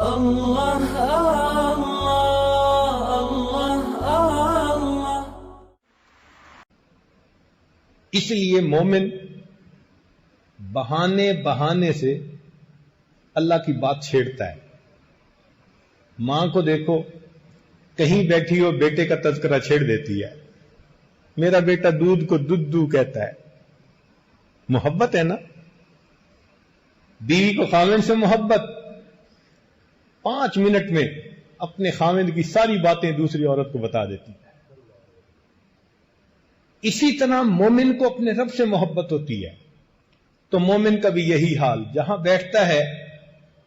اللہ اللہ اللہ اللہ۔ اس لیے مومن بہانے سے اللہ کی بات چھیڑتا ہے۔ ماں کو دیکھو، کہیں بیٹھی ہو بیٹے کا تذکرہ چھیڑ دیتی ہے، میرا بیٹا دودھ کو دودھ کہتا ہے۔ محبت ہے نا، بیوی کو خاوند سے محبت، 5 منٹ میں اپنے خاوند کی ساری باتیں دوسری عورت کو بتا دیتی ہے۔ اسی طرح مومن کو اپنے رب سے محبت ہوتی ہے، تو مومن کا بھی یہی حال، جہاں بیٹھتا ہے،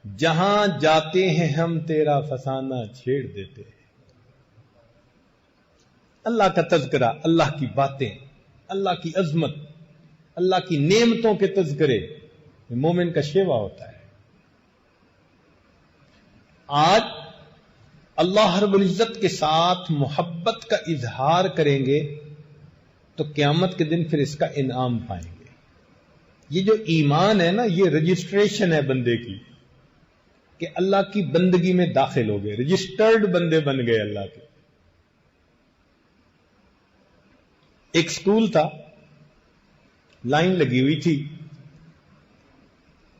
جہاں جاتے ہیں ہم تیرا فسانہ چھیڑ دیتے ہیں۔ اللہ کا تذکرہ، اللہ کی باتیں، اللہ کی عظمت، اللہ کی نعمتوں کے تذکرے مومن کا شیوا ہوتا ہے۔ آج اللہ رب العزت کے ساتھ محبت کا اظہار کریں گے تو قیامت کے دن پھر اس کا انعام پائیں گے۔ یہ جو ایمان ہے نا، یہ رجسٹریشن ہے بندے کی، کہ اللہ کی بندگی میں داخل ہو گئے، رجسٹرڈ بندے بن گئے اللہ کے۔ ایک سکول تھا، لائن لگی ہوئی تھی،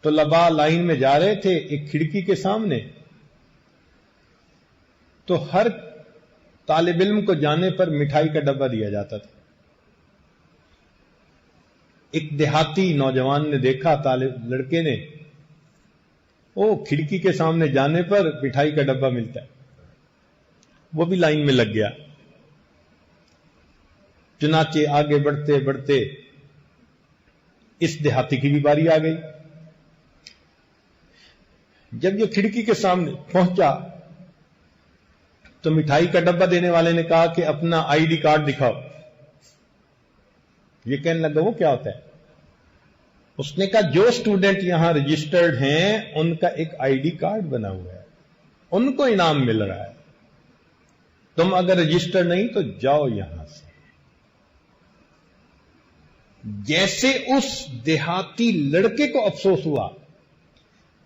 طلباء لائن میں جا رہے تھے، ایک کھڑکی کے سامنے، تو ہر طالب علم کو جانے پر مٹھائی کا ڈبہ دیا جاتا تھا۔ ایک دیہاتی نوجوان نے دیکھا، لڑکے نے، کھڑکی کے سامنے جانے پر مٹھائی کا ڈبہ ملتا ہے، وہ بھی لائن میں لگ گیا۔ چنانچہ آگے بڑھتے بڑھتے اس دیہاتی کی بھی باری آ گئی۔ جب یہ کھڑکی کے سامنے پہنچا تو مٹھائی کا ڈبہ دینے والے نے کہا کہ اپنا آئی ڈی کارڈ دکھاؤ۔ یہ کہنے لگا وہ کیا ہوتا ہے؟ اس نے کہا جو اسٹوڈنٹ یہاں رجسٹرڈ ہیں ان کا ایک آئی ڈی کارڈ بنا ہوا ہے، ان کو انعام مل رہا ہے، تم اگر رجسٹر نہیں تو جاؤ یہاں سے۔ جیسے اس دیہاتی لڑکے کو افسوس ہوا،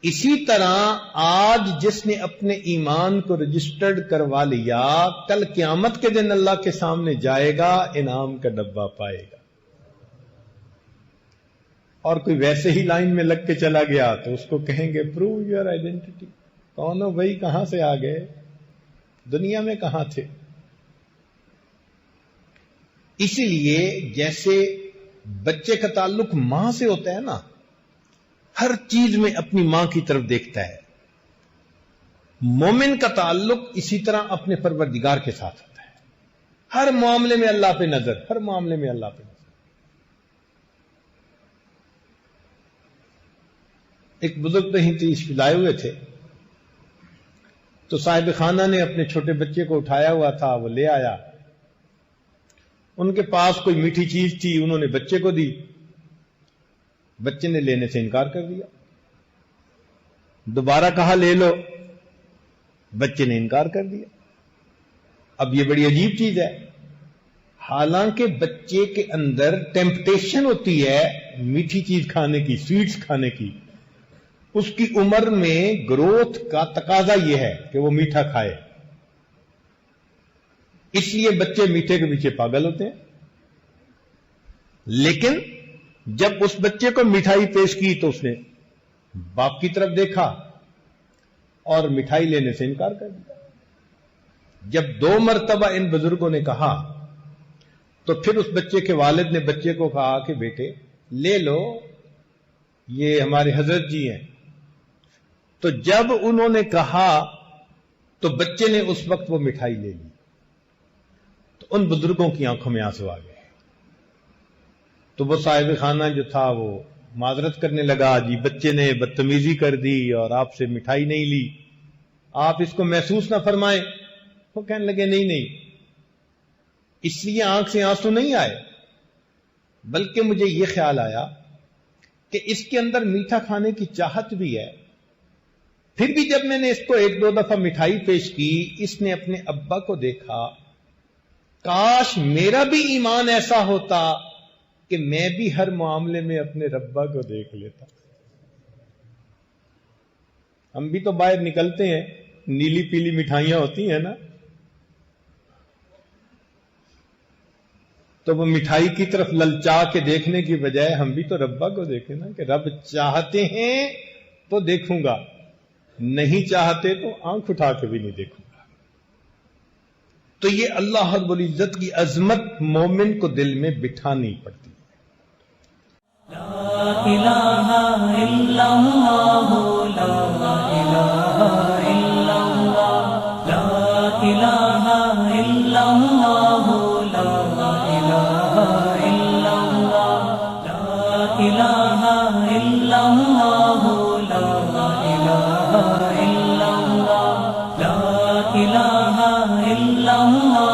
اسی طرح آج جس نے اپنے ایمان کو رجسٹرڈ کروا لیا، کل قیامت کے دن اللہ کے سامنے جائے گا، انعام کا ڈبہ پائے گا۔ اور کوئی ویسے ہی لائن میں لگ کے چلا گیا تو اس کو کہیں گے پروو یور آئیڈینٹی، کون ہو بھائی، کہاں سے آ گئے، دنیا میں کہاں تھے؟ اسی لیے جیسے بچے کا تعلق ماں سے ہوتا ہے نا، ہر چیز میں اپنی ماں کی طرف دیکھتا ہے، مومن کا تعلق اسی طرح اپنے پروردگار کے ساتھ ہوتا ہے، ہر معاملے میں اللہ پہ نظر، ہر معاملے میں اللہ پہ نظر۔ ایک بزرگ کہیں تشریف لائے ہوئے تھے، تو صاحب خانہ نے اپنے چھوٹے بچے کو اٹھایا ہوا تھا، وہ لے آیا، ان کے پاس کوئی میٹھی چیز تھی، انہوں نے بچے کو دی، بچے نے لینے سے انکار کر دیا، دوبارہ کہا لے لو، بچے نے انکار کر دیا۔ اب یہ بڑی عجیب چیز ہے، حالانکہ بچے کے اندر ٹیمپٹیشن ہوتی ہے میٹھی چیز کھانے کی، سویٹس کھانے کی، اس کی عمر میں گروتھ کا تقاضا یہ ہے کہ وہ میٹھا کھائے، اس لیے بچے میٹھے کے پیچھے پاگل ہوتے ہیں۔ لیکن جب اس بچے کو مٹھائی پیش کی تو اس نے باپ کی طرف دیکھا اور مٹھائی لینے سے انکار کر دیا۔ جب 2 مرتبہ ان بزرگوں نے کہا تو پھر اس بچے کے والد نے بچے کو کہا کہ بیٹے لے لو، یہ ہمارے حضرت جی ہیں۔ تو جب انہوں نے کہا تو بچے نے اس وقت وہ مٹھائی لے لی، تو ان بزرگوں کی آنکھوں میں آنسو آ گئے۔ تو وہ صاحب خانہ جو تھا وہ معذرت کرنے لگا، جی بچے نے بدتمیزی کر دی اور آپ سے مٹھائی نہیں لی، آپ اس کو محسوس نہ فرمائیں۔ وہ کہنے لگے نہیں، اس لیے آنکھ سے آنسو نہیں آئے، بلکہ مجھے یہ خیال آیا کہ اس کے اندر میٹھا کھانے کی چاہت بھی ہے۔ پھر بھی جب میں نے اس کو 1-2 دفعہ مٹھائی پیش کی، اس نے اپنے ابا کو دیکھا، کاش میرا بھی ایمان ایسا ہوتا کہ میں بھی ہر معاملے میں اپنے ربا کو دیکھ لیتا۔ ہم بھی تو باہر نکلتے ہیں، نیلی پیلی مٹھائیاں ہوتی ہیں نا، تو وہ مٹھائی کی طرف للچا کے دیکھنے کی بجائے ہم بھی تو ربا کو دیکھیں نا کہ رب چاہتے ہیں تو دیکھوں گا، نہیں چاہتے تو آنکھ اٹھا کے بھی نہیں دیکھوں گا۔ تو یہ اللہ رب العزت کی عظمت مومن کو دل میں بٹھانی پڑتی ہے۔ لا الہ الا اللہ، لا الہ الا اللہ، لا الہ الا اللہ، لا الہ الا اللہ، لا الہ الا اللہ، لا الہ الا اللہ، لا الہ الا اللہ۔